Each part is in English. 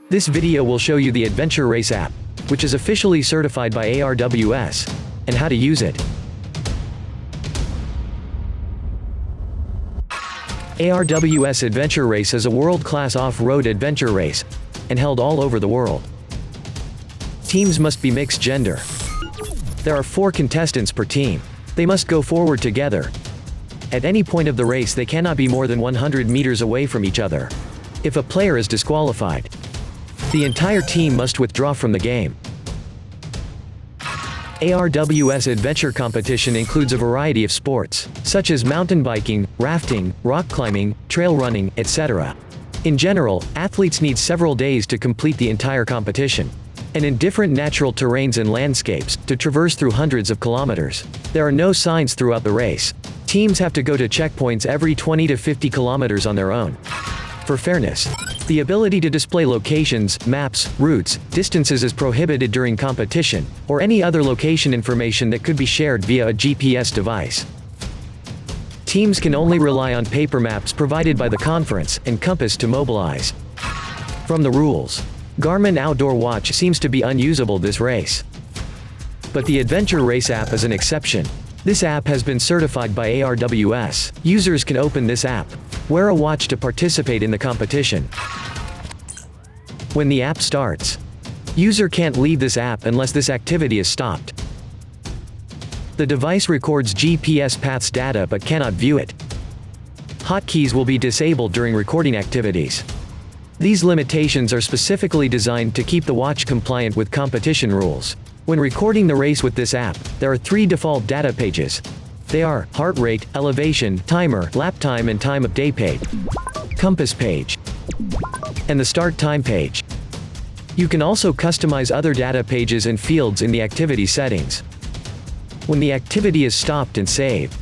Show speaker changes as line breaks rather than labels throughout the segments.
This video will show you the Adventure Race app, which is officially certified by ARWS, and how to use it. ARWS Adventure Race is a world-class off-road adventure race, and held all over the world. Teams must be mixed gender. There are 4 contestants per team. They must go forward together. At any point of the race they cannot be more than 100 meters away from each other. If a player is disqualified, the entire team must withdraw from the game. ARWS Adventure Competition includes a variety of sports, such as mountain biking, rafting, rock climbing, trail running, etc. In general, athletes need several days to complete the entire competition, and in different natural terrains and landscapes, to traverse through hundreds of kilometers. There are no signs throughout the race. Teams have to go to checkpoints every 20 to 50 kilometers on their own. For fairness, the ability to display locations, maps, routes, distances is prohibited during competition, or any other location information that could be shared via a GPS device. Teams can only rely on paper maps provided by the conference, and compass to mobilize. From the rules, Garmin Outdoor Watch seems to be unusable this race. But the Adventure Race app is an exception. This app has been certified by ARWS. Users can open this app, wear a watch to participate in the competition. When the app starts, user can't leave this app unless this activity is stopped. The device records GPS paths data but cannot view it. Hotkeys will be disabled during recording activities. These limitations are specifically designed to keep the watch compliant with competition rules. When recording the race with this app, there are 3 default data pages. They are heart rate, elevation, timer, lap time and time of day page, compass page, and the start time page. You can also customize other data pages and fields in the activity settings. When the activity is stopped and saved,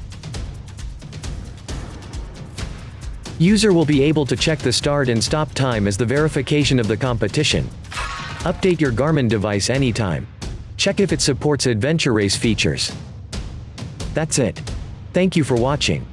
user will be able to check the start and stop time as the verification of the competition. Update your Garmin device anytime. Check if it supports Adventure Race features. That's it. Thank you for watching.